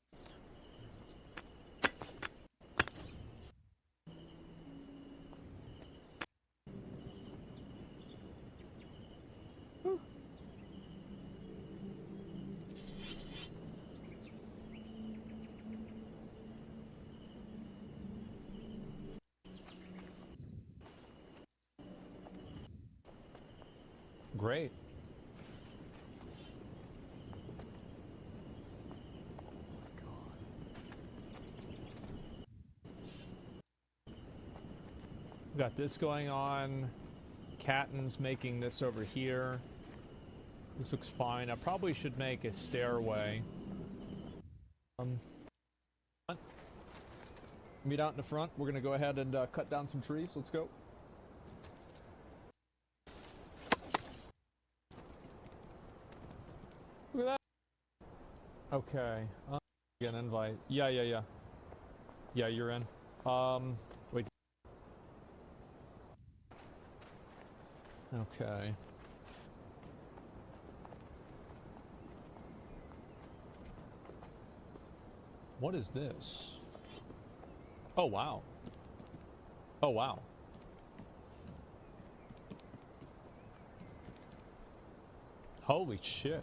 Great. We got this going on. Catton's making this over here. This looks fine. I probably should make a stairway. Meet out in the front. We're gonna go ahead and cut down some trees. Let's go. Look at that. Okay. Get an invite. Yeah. Yeah, you're in. Wait. Okay. What is this? Oh, wow. Oh, wow. Holy shit.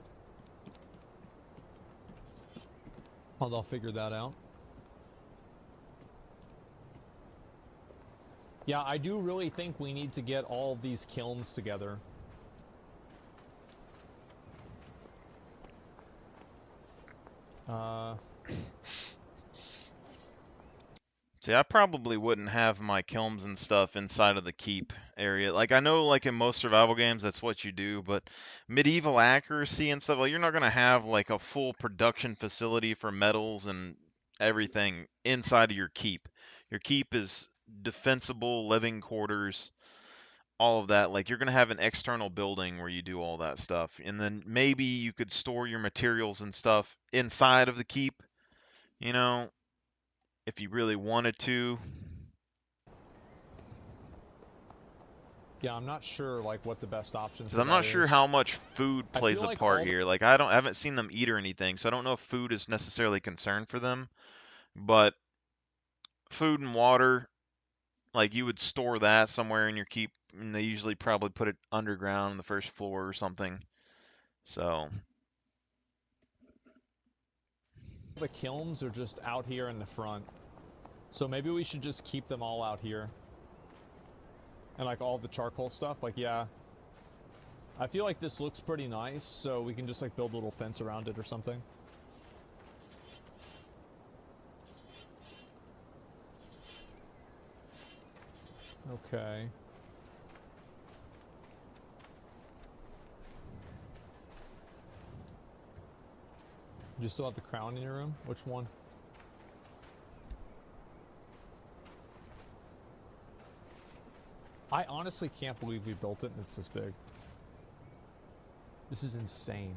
I'll figure that out. Yeah, I do really think we need to get all of these kilns together. See, I probably wouldn't have my kilns and stuff inside of the keep area. Like, I know, like, in most survival games, that's what you do, but medieval accuracy and stuff, like, you're not going to have, like, a full production facility for metals and everything inside of your keep. Your keep is defensible, living quarters, all of that. Like, you're going to have an external building where you do all that stuff. And then maybe you could store your materials and stuff inside of the keep, you know, if you really wanted to. Yeah, I'm not sure like what the best options. 'Cause I'm not sure how much food plays a part here. Like, I haven't seen them eat or anything, so I don't know if food is necessarily a concern for them. But food and water, like, you would store that somewhere in your keep, and they usually probably put it underground on the first floor or something. So the kilns are just out here in the front. So maybe we should just keep them all out here. And like all the charcoal stuff, like, yeah. I feel like this looks pretty nice, so we can just like build a little fence around it or something. Okay. You still have the crown in your room? Which one? I honestly can't believe we built it and it's this big. This is insane.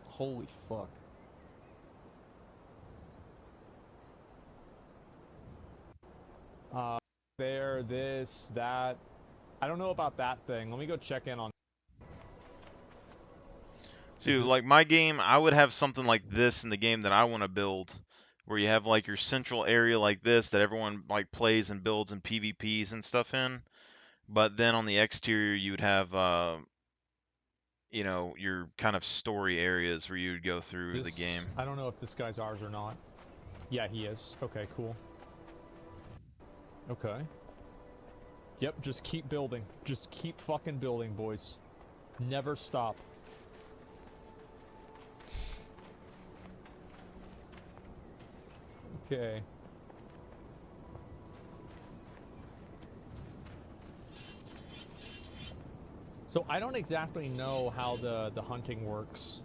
Holy fuck. There, this, that. I don't know about that thing. Let me go check in on. Dude, like my game, I would have something like this in the game that I want to build, where you have like your central area like this that everyone like plays and builds and PvPs and stuff in. But then on the exterior, you would have, you know, your kind of story areas where you would go through the game. I don't know if this guy's ours or not. Yeah, he is. Okay, cool. Okay. Yep, just keep building. Just keep fucking building, boys. Never stop. Okay. So I don't exactly know how the hunting works.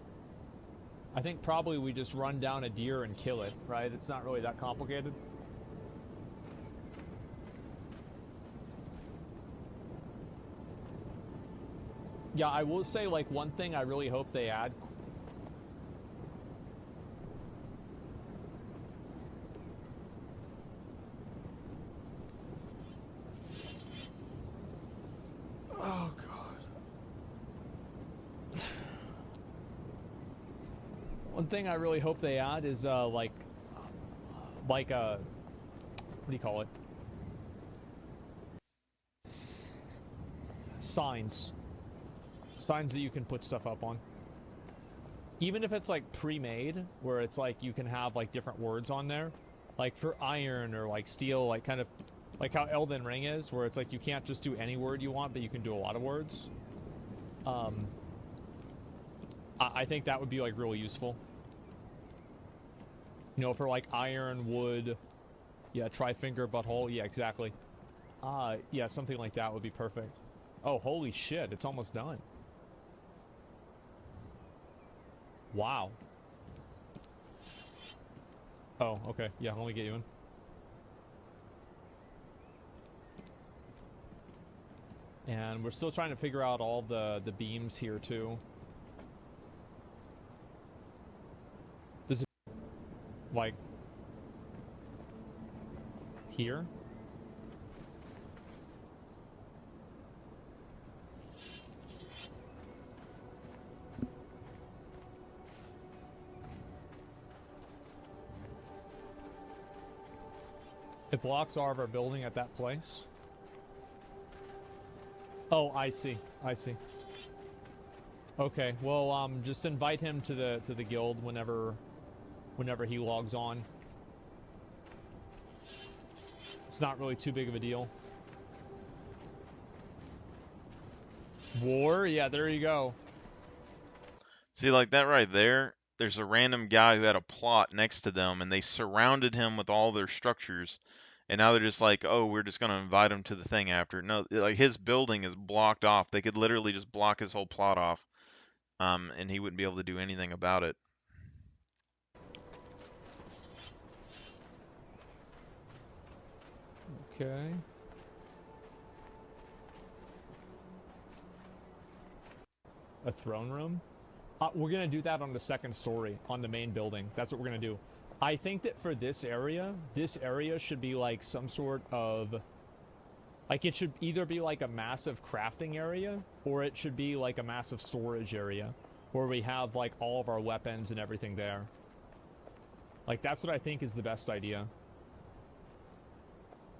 I think probably we just run down a deer and kill it, right? It's not really that complicated. Yeah, I will say, like, one thing I really hope they add. One thing I really hope they add is like a, what do you call it? Signs that you can put stuff up on. Even if it's like pre-made, where it's like you can have like different words on there, like for iron or like steel, like kind of like how Elden Ring is, where it's like you can't just do any word you want, but you can do a lot of words. I think that would be like really useful. You know, for like iron, wood, yeah, tri-finger, butthole, yeah, exactly. Yeah, something like that would be perfect. Oh, holy shit, it's almost done. Wow. Oh, okay, yeah, let me get you in. And we're still trying to figure out all the beams here, too. This is, like, here? It blocks all of our building at that place. Oh, I see. I see. Okay, well, just invite him to the guild whenever he logs on. It's not really too big of a deal. War? Yeah, there you go. See, like that right there, there's a random guy who had a plot next to them, and they surrounded him with all their structures. And now they're just like, oh, we're just going to invite him to the thing after. No, like his building is blocked off. They could literally just block his whole plot off, and he wouldn't be able to do anything about it. Okay. A throne room? We're going to do that on the second story, on the main building. That's what we're going to do. I think that for this area should be like some sort of... Like, it should either be like a massive crafting area, or it should be like a massive storage area, where we have like all of our weapons and everything there. Like, that's what I think is the best idea.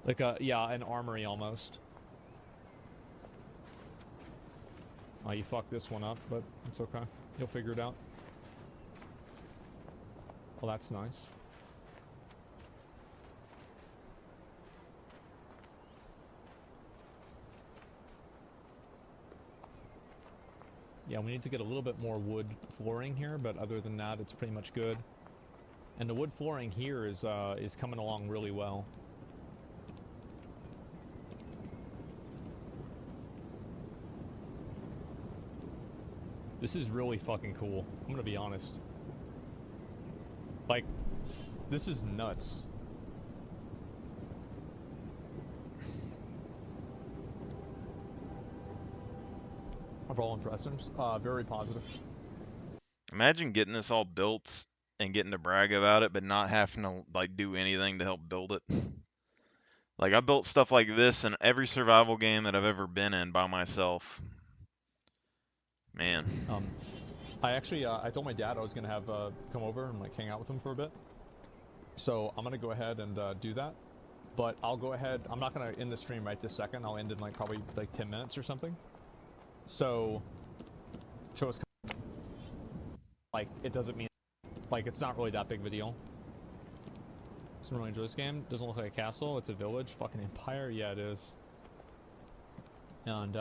Like yeah, an armory almost. Oh, you fucked this one up, but it's okay. You'll figure it out. Well, that's nice. Yeah, we need to get a little bit more wood flooring here, but other than that, it's pretty much good. And the wood flooring here is coming along really well. This is really fucking cool. I'm gonna be honest. Like, this is nuts. Overall impressions, very positive. Imagine getting this all built and getting to brag about it, but not having to like do anything to help build it. Like I built stuff like this in every survival game that I've ever been in by myself. Man. I actually, I told my dad I was gonna have come over and like hang out with him for a bit. So I'm gonna go ahead and do that. But I'll go ahead. I'm not gonna end the stream right this second. I'll end in like probably like 10 minutes or something. So show us. Like it doesn't mean like it's not really that big of a deal. Doesn't really enjoy this game. Doesn't look like a castle. It's a village. Fucking empire. Yeah, it is. And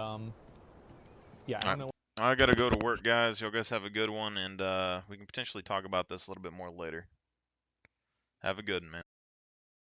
yeah, I don't know. I gotta go to work, guys. Y'all guys have a good one, and we can potentially talk about this a little bit more later. Have a good one, man.